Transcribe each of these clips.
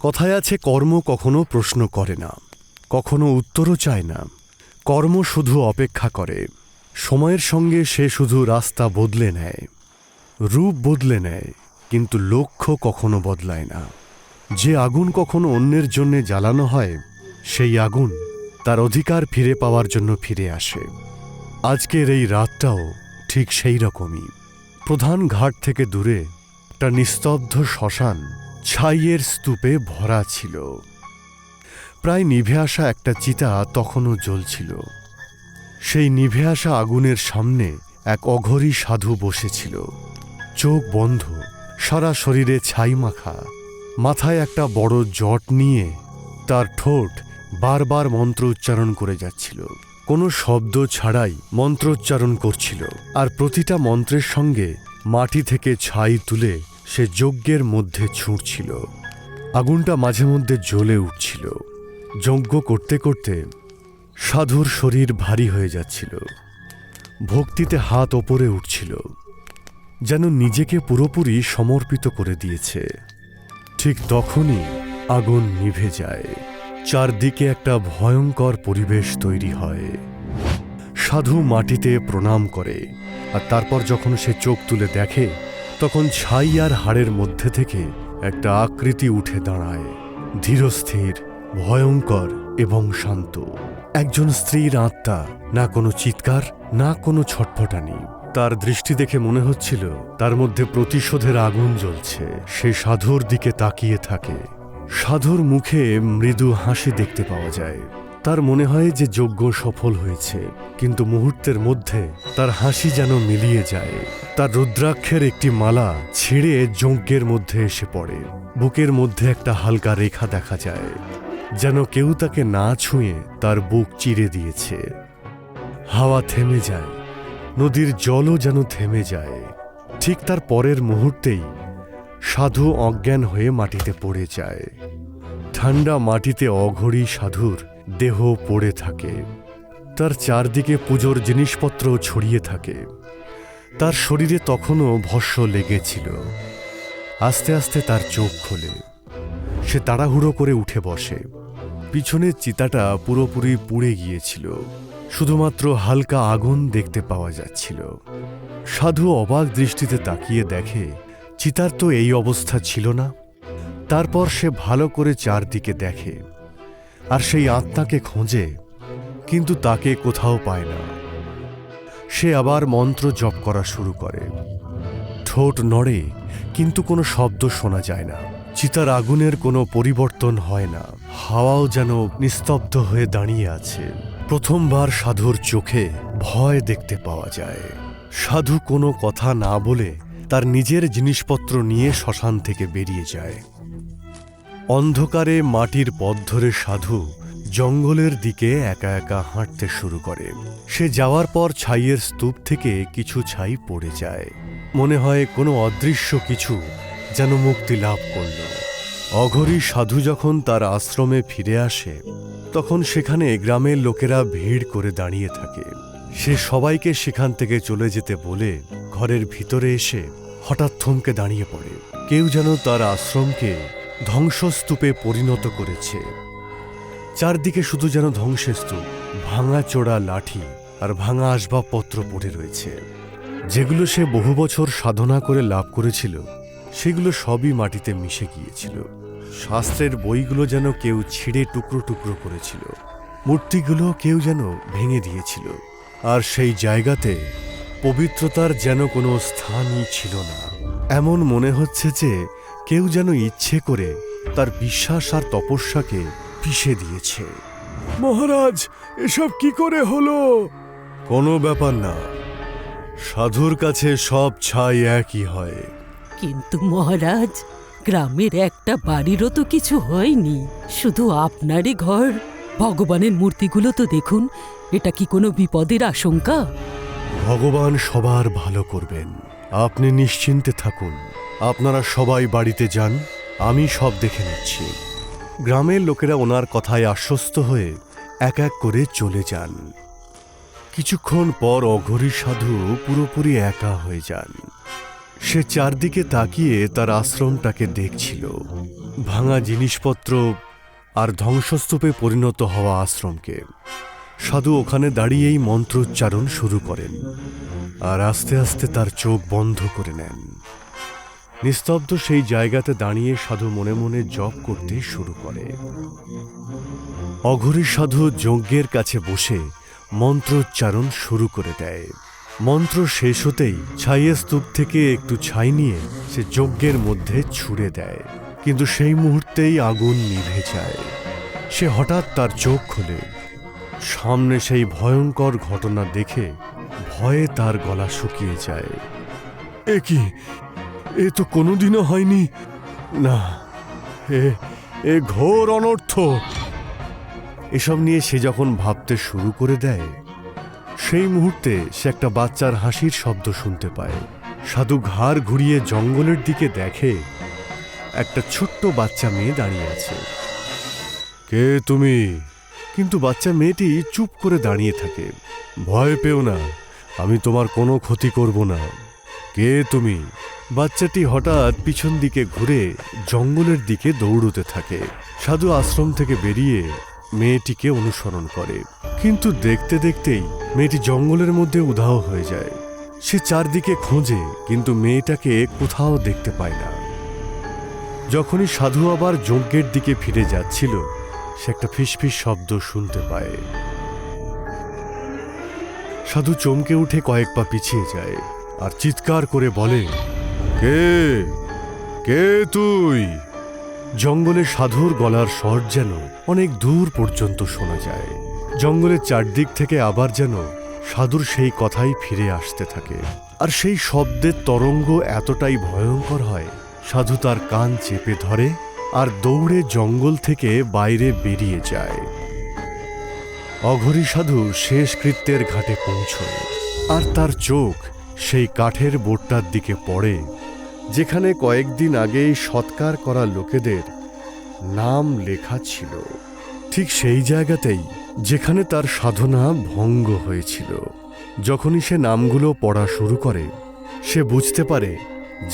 কথায় আছে, কর্ম কখনো প্রশ্ন করে না, কখনো উত্তরও চায় না। কর্ম শুধু অপেক্ষা করে। সময়ের সঙ্গে সে শুধু রাস্তা বদলে নেয়, রূপ বদলে নেয়, কিন্তু লক্ষ্য কখনো বদলায় না। যে আগুন কখনো অন্যের জন্যে জ্বালানো হয়, সেই আগুন তার অধিকার ফিরে পাওয়ার জন্য ফিরে আসে। আজকের এই রাতটাও ঠিক সেই রকমই। প্রধান ঘাট থেকে দূরে একটা নিস্তব্ধ শ্মশান ছাইয়ের স্তূপে ভরা ছিল। প্রায় নিভে আসা একটা চিতা তখনও জ্বলছিল। সেই নিভে আসা আগুনের সামনে এক অঘরী সাধু বসেছিল, চোখ বন্ধ, সারা শরীরে ছাই মাখা, মাথায় একটা বড় জট নিয়ে তার ঠোঁট বারবার মন্ত্র উচ্চারণ করে যাচ্ছিল। কোনো শব্দ ছাড়াই মন্ত্রোচ্চারণ করছিল, আর প্রতিটা মন্ত্রের সঙ্গে মাটি থেকে ছাই তুলে সে যজ্ঞের মধ্যে ছুঁড়ছিল। আগুনটা মাঝে মধ্যে জ্বলে উঠছিল। যজ্ঞ করতে করতে সাধুর শরীর ভারী হয়ে যাচ্ছিল। ভক্তিতে হাত ওপরে উঠছিল, যেন নিজেকে পুরোপুরি সমর্পিত করে দিয়েছে। ঠিক তখনই আগুন নিভে যায়। চারদিকে একটা ভয়ঙ্কর পরিবেশ তৈরি হয়। সাধু মাটিতে প্রণাম করে, আর তারপর যখন সে চোখ তুলে দেখে, তখন ছাই আর হাড়ের মধ্যে থেকে একটা আকৃতি উঠে দাঁড়ায়, ধীরস্থির, ভয়ঙ্কর এবং শান্ত। একজন স্ত্রীর আত্মা, না কোনো চিৎকার, না কোনো ছটফটানি। তার দৃষ্টি দেখে মনে হচ্ছিল তার মধ্যে প্রতিশোধের আগুন জ্বলছে। সে সাধুর দিকে তাকিয়ে থাকে। সাধুর মুখে মৃদু হাসি দেখতে পাওয়া যায়। তার মনে হয় যে যজ্ঞ সফল হয়েছে, কিন্তু মুহূর্তের মধ্যে তার হাসি যেন মিলিয়ে যায়। তার রুদ্রাক্ষের একটি মালা ছিঁড়ে যজ্ঞের মধ্যে এসে পড়ে। বুকের মধ্যে একটা হালকা রেখা দেখা যায়, যেন কেউ তাকে না ছুঁয়ে তার বুক চিরে দিয়েছে। হাওয়া থেমে যায়, নদীর জলও যেন থেমে যায়। ঠিক তার পরের মুহূর্তেই সাধু অজ্ঞান হয়ে মাটিতে পড়ে যায়। ঠান্ডা মাটিতে অঘরী সাধুর দেহ পড়ে থাকে। তার চারদিকে পুজোর জিনিসপত্র ছড়িয়ে থাকে। তার শরীরে তখনও ভস্ম লেগেছিল। আস্তে আস্তে তার চোখ খোলে। সে তাড়াহুড়ো করে উঠে বসে। পিছনের চিতাটা পুরোপুরি পুড়ে গিয়েছিল, শুধুমাত্র হালকা আগুন দেখতে পাওয়া যাচ্ছিল। সাধু অবাক দৃষ্টিতে তাকিয়ে দেখে, চিতার তো এই অবস্থা ছিল না। তারপর সে ভালো করে চারদিকে দেখে, আর সেই আত্মাকে খোঁজে, কিন্তু তাকে কোথাও পায় না। সে আবার মন্ত্র জপ করা শুরু করে। ঠোঁট নড়ে, কিন্তু কোনো শব্দ শোনা যায় না। চিতার আগুনের কোনো পরিবর্তন হয় না। হাওয়াও যেন নিস্তব্ধ হয়ে দাঁড়িয়ে আছে। প্রথমবার সাধুর চোখে ভয় দেখতে পাওয়া যায়। সাধু কোনো কথা না বলে তার নিজের জিনিসপত্র নিয়ে শ্মশান থেকে বেরিয়ে যায়। অন্ধকারে মাটির পথ ধরে সাধু জঙ্গলের দিকে একা একা হাঁটতে শুরু করে। সে যাওয়ার পর ছাইয়ের স্তূপ থেকে কিছু ছাই পড়ে যায়। মনে হয় কোনো অদৃশ্য কিছু যেন মুক্তি লাভ করল। অঘরী সাধু যখন তার আশ্রমে ফিরে আসে, তখন সেখানে গ্রামের লোকেরা ভিড় করে দাঁড়িয়ে থাকে। সে সবাইকে সেখান থেকে চলে যেতে বলে ঘরের ভিতরে এসে হঠাৎ থমকে দাঁড়িয়ে পড়ে। কেউ যেন তার আশ্রমকে ধ্বংসস্তূপে পরিণত করেছে। চারদিকে শুধু যেন ধ্বংসের স্তূপ, ভাঙা চোরা লাঠি আর ভাঙা আসবাবপত্র পড়ে রয়েছে। যেগুলো সে বহু বছর সাধনা করে লাভ করেছিল, সেগুলো সবই মাটিতে মিশে গিয়েছিল। শাস্ত্রের বইগুলো যেন কেউ ছিঁড়ে টুকরো টুকরো করেছিল। মূর্তিগুলো কেউ যেন ভেঙে দিয়েছিল। আর সেই জায়গাতে পবিত্রতার যেন কোনো স্থানই ছিল না। এমন মনে হচ্ছে যে কেউ যেন ইচ্ছে করে তার বিশ্বাস আর তপস্যাকে পিষে দিয়েছে। মহারাজ, এসব কি করে হলো? কোনো ব্যাপার না, সাধুর কাছে সব ছাই একই হয়। কিন্তু মহারাজ, গ্রামের একটা বাড়িরও তো কিছু হয়নি, শুধু আপনারই ঘর। ভগবানের মূর্তিগুলো তো দেখুন, এটা কি কোনো বিপদের আশঙ্কা? ভগবান সবার ভালো করবেন, আপনি নিশ্চিন্তে থাকুন। আপনারা সবাই বাড়িতে যান, আমি সব দেখে নিচ্ছি। গ্রামের লোকেরা ওনার কথায় আশ্বস্ত হয়ে এক এক করে চলে যান। কিছুক্ষণ পর অঘরী সাধু পুরোপুরি একা হয়ে যান। সে চারদিকে তাকিয়ে তার আশ্রমটাকে দেখছিল। ভাঙা জিনিসপত্র আর ধ্বংসস্তূপে পরিণত হওয়া আশ্রমকে। সাধু ওখানে দাঁড়িয়েই মন্ত্রোচ্চারণ শুরু করেন আর আস্তে আস্তে তার চোখ বন্ধ করে নেন। নিস্তব্ধ সেই জায়গাতে দাঁড়িয়ে সাধু মনে মনে জপ করতে শুরু করে। অঘরী সাধু যজ্ঞের কাছে বসে মন্ত্রোচ্চারণ শুরু করে দেয়। মন্ত্র শেষ হতেই ছাইয়ের স্তূপ থেকে একটু ছাই নিয়ে সে যজ্ঞের মধ্যে ছুঁড়ে দেয়, কিন্তু সেই মুহূর্তেই আগুন নিভে যায়। সে হঠাৎ তার চোখ খোলে। সামনে সেই ভয়ঙ্কর ঘটনা দেখে ভয়ে তার গলা শুকিয়ে যায়। এ কি? এ তো কোনোদিনও হয়নি। না, এ ঘোর অনর্থ। এসব নিয়ে সে যখন ভাবতে শুরু করে দেয়, সেই মুহূর্তে সে একটা বাচ্চার হাসির শব্দ শুনতে পায়। সাধু ঘাড় ঘুরিয়ে জঙ্গলের দিকে দেখে একটা ছোট্ট বাচ্চা মেয়ে দাঁড়িয়ে আছে। কে তুমি? কিন্তু বাচ্চা মেয়েটি চুপ করে দাঁড়িয়ে থাকে। ভয় পেও না, আমি তোমার কোনো ক্ষতি করব না। কে তুমি? বাচ্চাটি হঠাৎ পিছন দিকে ঘুরে জঙ্গলের দিকে দৌড়তে থাকে। সাধু আশ্রম থেকে বেরিয়ে মেয়েটিকে অনুসরণ করে, কিন্তু দেখতে দেখতেই মেয়েটি জঙ্গলের মধ্যে উধাও হয়ে যায়। সে চারদিকে খোঁজে, কিন্তু মেয়েটাকে কোথাও দেখতে পায় না। যখনই সাধু আবার যজ্ঞের দিকে ফিরে যাচ্ছিল, সে একটা ফিসফিস শব্দ শুনতে পায়। সাধু চমকে উঠে কয়েক পা পিছিয়ে যায় আর চিৎকার করে বলে, কে? কে তুই? জঙ্গলে সাধুর গলার স্বর যেন অনেক দূর পর্যন্ত শোনা যায়। জঙ্গলের চারদিক থেকে আবার যেন সাধুর সেই কথাই ফিরে আসতে থাকে, আর সেই শব্দের তরঙ্গ এতটাই ভয়ঙ্কর হয়, সাধু তার কান চেপে ধরে আর দৌড়ে জঙ্গল থেকে বাইরে বেরিয়ে যায়। অঘরী সাধু শেষ কৃত্যের ঘাটে পৌঁছয়, আর তার চোখ সেই কাঠের বোর্ডটার দিকে পড়ে, যেখানে কয়েকদিন আগেই সৎকার করা লোকেদের নাম লেখা ছিল। ঠিক সেই জায়গাতেই যেখানে তার সাধনা ভঙ্গ হয়েছিল। যখনই সে নামগুলো পড়া শুরু করে, সে বুঝতে পারে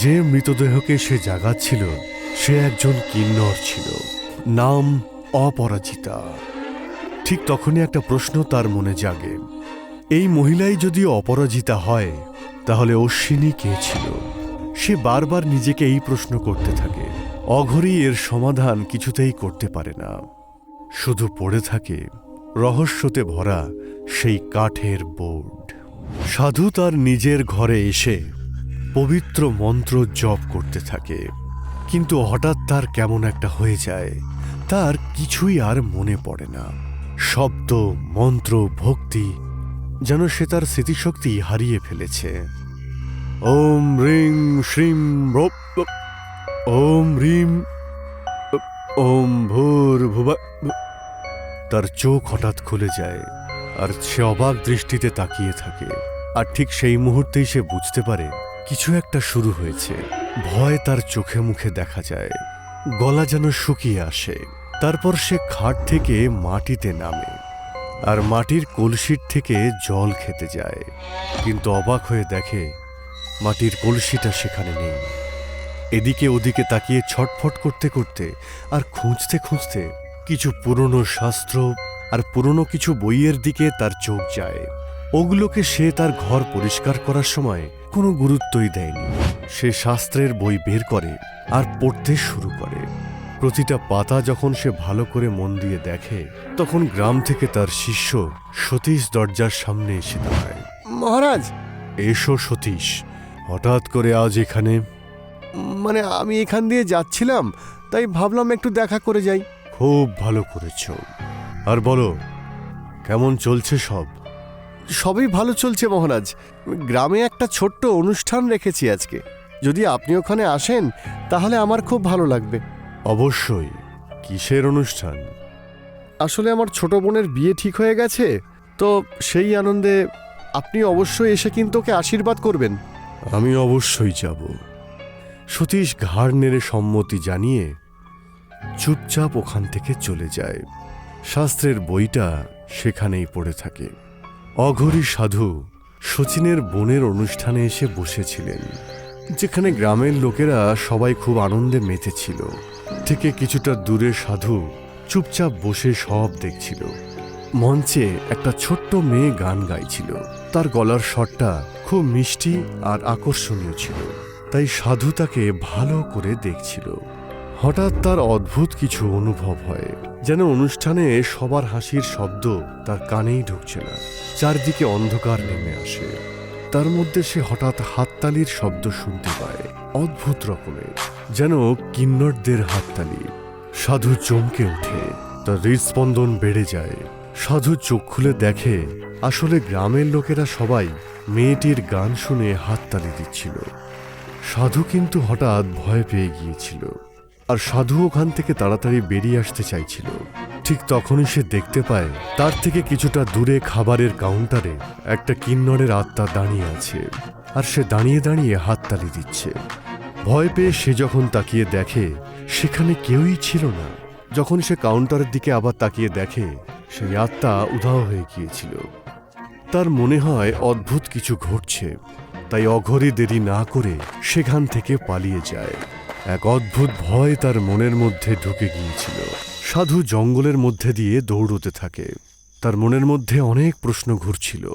যে মৃতদেহকে সে জাগাচ্ছিল সে একজন কিন্নর ছিল, নাম অপরাজিতা। ঠিক তখনই একটা প্রশ্ন তার মনে জাগে, এই মহিলাই যদি অপরাজিতা হয়, তাহলে অশ্বিনী কে ছিল? সে বারবার নিজেকে এই প্রশ্ন করতে থাকে। অঘরী এর সমাধান কিছুতেই করতে পারে না, শুধু পড়ে থাকে রহস্যতে ভরা সেই কাঠের বোর্ড। সাধু তার নিজের ঘরে এসে পবিত্র মন্ত্র জপ করতে থাকে, কিন্তু হঠাৎ তার কেমন একটা হয়ে যায়। তার কিছুই আর মনে পড়ে না। শব্দ, মন্ত্র, ভক্তি, যেন সে তার স্মৃতিশক্তি হারিয়ে ফেলেছে। ওম রিং শ্রীম ওম রিম ওম ভূর্ভুব। তার চোখ হঠাৎ খুলে যায় আর সে অবাক দৃষ্টিতে তাকিয়ে থাকে। আর ঠিক সেই মুহূর্তেই সে বুঝতে পারে কিছু একটা শুরু হয়েছে। ভয় তার চোখে মুখে দেখা যায়, গলা যেন শুকিয়ে আসে। তারপর সে খাট থেকে মাটিতে নামে আর মাটির কলসির থেকে জল খেতে যায়, কিন্তু অবাক হয়ে দেখে মাটির কলসিটা সেখানে নেই। এদিকে ওদিকে তাকিয়ে ছটফট করতে করতে আর খুঁজতে খুঁজতে কিছু পুরনো শাস্ত্র আর পুরনো কিছু বইয়ের দিকে তার চোখ যায়। ওগুলোকে সে তার ঘর পরিষ্কার করার সময় কোনো গুরুত্বই দেয়নি। সে শাস্ত্রের বই বের করে আর পড়তে শুরু করে। প্রতিটা পাতা যখন সে ভালো করে মন দিয়ে দেখে, তখন গ্রাম থেকে তার শিষ্য সতীশ দরজার সামনে এসে দাঁড়ায়। মহারাজ, এসো সতীশ, হঠাৎ করে আজ এখানে? মানে আমি এখান দিয়ে যাচ্ছিলাম, তাই ভাবলাম একটু দেখা করে যাই। খুব ভালো করেছ। আর বলো, কেমন চলছে সব? সবই ভালো চলছে মহারাজ। গ্রামে একটা ছোট্ট অনুষ্ঠান রেখেছি আজকে। যদি আপনি ওখানে আসেন তাহলে আমার খুব ভালো লাগবে। অবশ্যই। কিসের অনুষ্ঠান? আসলে আমার ছোট বোনের বিয়ে ঠিক হয়ে গেছে, তো সেই আনন্দে আপনি অবশ্যই এসে কিন্তু ওকে আশীর্বাদ করবেন। আমি অবশ্যই যাব। সতীশ ঘাড় নেড়ে সম্মতি জানিয়ে চুপচাপ ওখান থেকে চলে যায়। শাস্ত্রের বইটা সেখানেই পড়ে থাকে। অঘরী সাধু শচীনের বোনের অনুষ্ঠানে এসে বসেছিলেন। যেখানে গ্রামের লোকেরা সবাই খুব আনন্দে মেতেছিল। থেকে কিছুটা দূরে সাধু চুপচাপ বসে সব দেখছিল। মঞ্চে একটা ছোট্ট মেয়ে গান গাইছিল। তার গলার স্বরটা খুব মিষ্টি আর আকর্ষণীয় ছিল, তাই সাধু তাকে ভালো করে দেখছিল। হঠাৎ তার অদ্ভুত কিছু অনুভব হয়, যেন অনুষ্ঠানে সবার হাসির শব্দ তার কানেই ঢুকছে না। চারদিকে অন্ধকার নেমে আসে। তার মধ্যে সে হঠাৎ হাততালির শব্দ শুনতে পায়, অদ্ভুত রকমের, যেন কিন্নরদের হাততালি। সাধু চমকে ওঠে, তার হৃদস্পন্দন বেড়ে যায়। সাধু চোখ খুলে দেখে আসলে গ্রামের লোকেরা সবাই মেয়েটির গান শুনে হাততালি দিচ্ছিল। সাধু কিন্তু হঠাৎ ভয় পেয়ে গিয়েছিল, আর সাধু ওখান থেকে তাড়াতাড়ি বেরিয়ে আসতে চাইছিল। ঠিক তখনই সে দেখতে পায় তার থেকে কিছুটা দূরে খাবারের কাউন্টারে একটা কিন্নরের আত্মা দাঁড়িয়ে আছে, আর সে দাঁড়িয়ে দাঁড়িয়ে হাততালি দিচ্ছে। ভয় পেয়ে সে যখন তাকিয়ে দেখে সেখানে কেউই ছিল না। যখন সে কাউন্টারের দিকে আবার তাকিয়ে দেখে সেই আত্মা উধাও হয়ে গিয়েছিল। তার মনে হয় অদ্ভুত কিছু ঘটছে, তাই অঘরে দেরি না করে সেখান থেকে পালিয়ে যায়। এক অদ্ভুত ভয় তার মনের মধ্যে ঢুকে গিয়েছিল। সাধু জঙ্গলের মধ্যে দিয়ে দৌড়তে থাকে। তার মনের মধ্যে অনেক প্রশ্ন ঘুরছিল।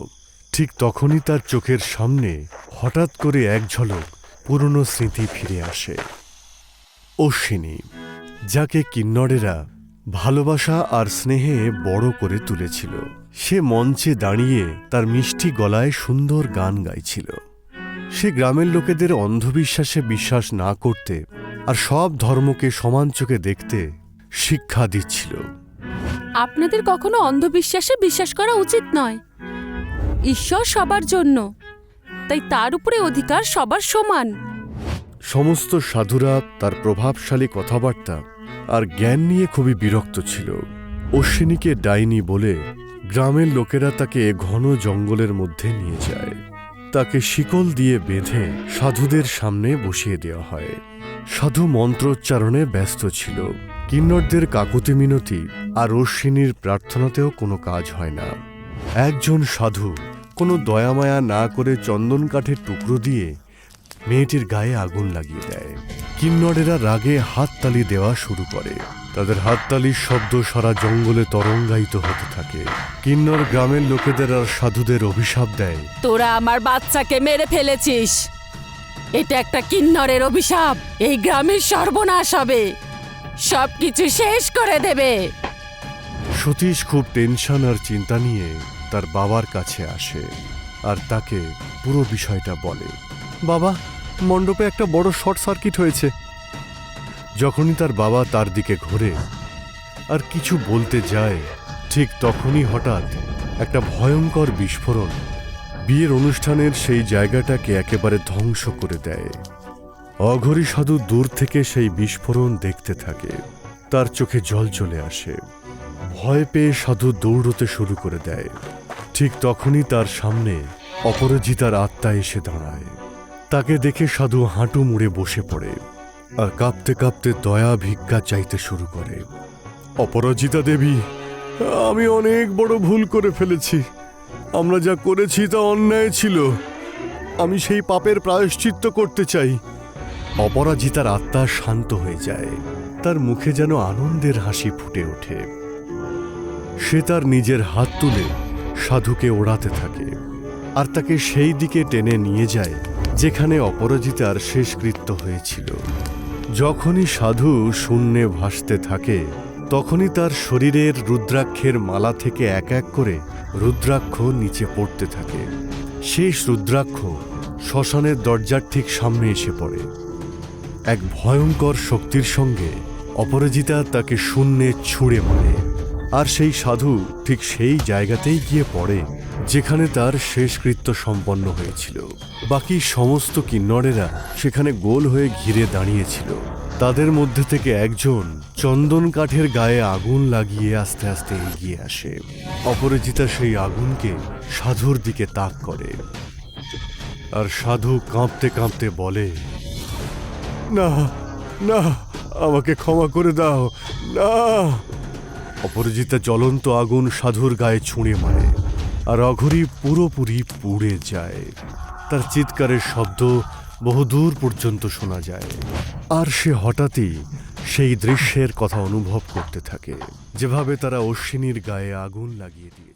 ঠিক তখনই তার চোখের সামনে হঠাৎ করে এক ঝলক পুরনো স্মৃতি ফিরে আসে। অশ্বিনী, যাকে কিন্নরেরা ভালোবাসা আর স্নেহে বড় করে তুলেছিল। সে মঞ্চে দাঁড়িয়ে তার মিষ্টি গলায় সুন্দর গান গাইছিল। সে গ্রামের লোকেদের অন্ধবিশ্বাসে বিশ্বাস না করতে আর সব ধর্মকে সমান চোখে দেখতে শিক্ষা দিচ্ছিল। আপনাদের কখনো অন্ধবিশ্বাসে বিশ্বাস করা উচিত নয়। ঈশ্বর সবার জন্য, তাই তার উপরে অধিকার সবার সমান। সমস্ত সাধুরা তার প্রভাবশালী কথাবার্তা আর জ্ঞান নিয়ে খুবই বিরক্ত ছিল। অশ্বিনীকে ডাইনি বলে গ্রামের লোকেরা তাকে ঘন জঙ্গলের মধ্যে নিয়ে যায়। তাকে শিকল দিয়ে বেঁধে সাধুদের সামনে বসিয়ে দেওয়া হয়। সাধু মন্ত্রোচ্চারণে ব্যস্ত ছিল। কিন্নরদের কাকুতি মিনতি আর অশ্বিনীর প্রার্থনাতেও কোনো কাজ হয় না। একজন সাধু কোনো দয়ামায়া না করে চন্দন কাঠের টুকরো দিয়ে মেয়েটির গায়ে আগুন লাগিয়ে দেয়। কিন্নরেরা রাগে হাততালি দেওয়া শুরু করে। তাদের হাততালির শব্দ সারা জঙ্গলে তরঙ্গায়িত হতে থাকে। কিন্নর গ্রামের লোকেদের আর সাধুদের অভিশাপ দেয়, তোরা আমার বাচ্চাকে মেরে ফেলেছিস। এটা একটা কিন্নরের অভিশাপ। এই গ্রামের সর্বনাশ হবে, সবকিছু শেষ করে দেবে। সতীশ খুব টেনশন আর চিন্তা নিয়ে তার বাবার কাছে আসে আর তাকে পুরো বিষয়টা বলে। বাবা, মণ্ডপে একটা বড় শর্ট সার্কিট হয়েছে। যখনই তার বাবা তার দিকে ঘোরে আর কিছু বলতে যায়, ঠিক তখনই হঠাৎ একটা ভয়ঙ্কর বিস্ফোরণ বিয়ের অনুষ্ঠানের সেই জায়গাটাকে একেবারে ধ্বংস করে দেয়। অঘরী সাধু দূর থেকে সেই বিস্ফোরণ দেখতে থাকে। তার চোখে জল চলে আসে। ভয় পেয়ে সাধু দৌড়তে শুরু করে দেয়। ঠিক তখনই তার সামনে অপরাজিতার আত্মা এসে দাঁড়ায়। তাকে দেখে সাধু হাঁটু মুড়ে বসে পড়ে আর কাঁপতে কাঁপতে দয়া ভিক্ষা চাইতে শুরু করে। অপরাজিতা দেবী, আমি অনেক বড় ভুল করে ফেলেছি। আমরা যা করেছি তা অন্যায় ছিল। আমি সেই পাপের প্রায়শ্চিত্ত করতে চাই। অপরাজিতার আত্মা শান্ত হয়ে যায়। তার মুখে যেন আনন্দের হাসি ফুটে ওঠে। সে তার নিজের হাত তুলে সাধুকে ওড়াতে থাকে আর তাকে সেই দিকে টেনে নিয়ে যায় যেখানে অপরাজিতার শেষকৃত্য হয়েছিল। যখনই সাধু শূন্যে ভাসতে থাকে, তখনই তার শরীরের রুদ্রাক্ষের মালা থেকে এক এক করে রুদ্রাক্ষ নিচে পড়তে থাকে। শেষ রুদ্রাক্ষ শ্মশানের দরজার ঠিক সামনে এসে পড়ে। এক ভয়ঙ্কর শক্তির সঙ্গে অপরাজিতা তাকে শূন্যে ছুঁড়ে মারে, আর সেই সাধু ঠিক সেই জায়গাতেই গিয়ে পড়ে যেখানে তার শেষকৃত্য সম্পন্ন হয়েছিল। বাকি সমস্ত কিন্নরেরা সেখানে গোল হয়ে ঘিরে দাঁড়িয়েছিল। তাদের মধ্যে থেকে একজন চন্দন কাঠের গায়ে আগুন লাগিয়ে আস্তে আস্তে এগিয়ে আসে। অপরাজিতা সেই আগুনকে সাধুর দিকে তাক করে, আর সাধু কাঁপতে কাঁপতে বলে, না না, আমাকে ক্ষমা করে দাও, না। অপরাজিতা জ্বলন্ত আগুন সাধুর গায়ে ছুঁড়ে মারে, আর অঘরী পুরোপুরি পুড়ে যায়। তার চিৎকারের শব্দ বহুদূর পর্যন্ত শোনা যায়। আর সে হঠাৎই সেই দৃশ্যের কথা অনুভব করতে থাকে, যেভাবে তারা অশ্বিনীর গায়ে আগুন লাগিয়ে দিয়ে